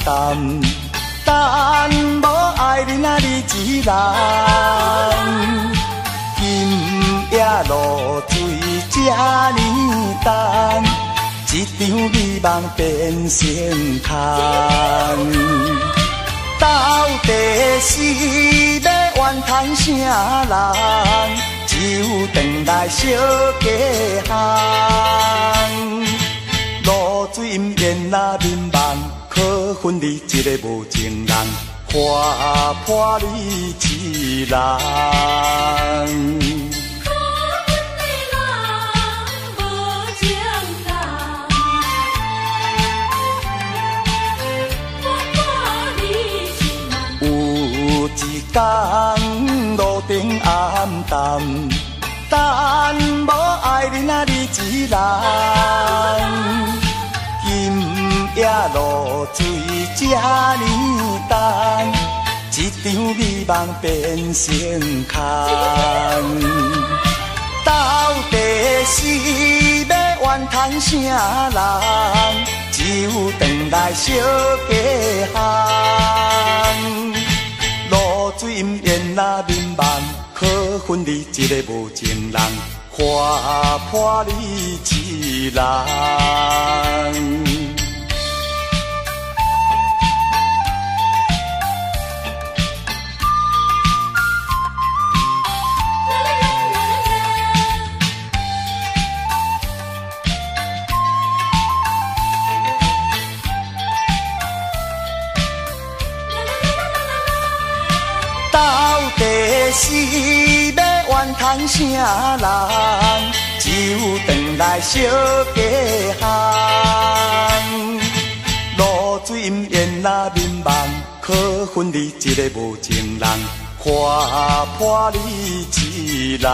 淡，但无爱你啊你一人。今夜露水这呢重，一场美梦变成空。到底是要怨叹啥人？只有等来小家巷。露水掩掩那面梦，可恨你一个无情人，花破你一人。天路顶暗淡，但无爱你啊你一人。今夜露水这呢重，一场美梦变成空。到底是要怨叹啥人？只有等来小家巷。露水掩掩那面梦，可恨你一个无情人，花破你一人。到底是要怨叹啥人？只有等来小家巷。露水掩掩那面梦，可恨你一个无情人，花破你一人。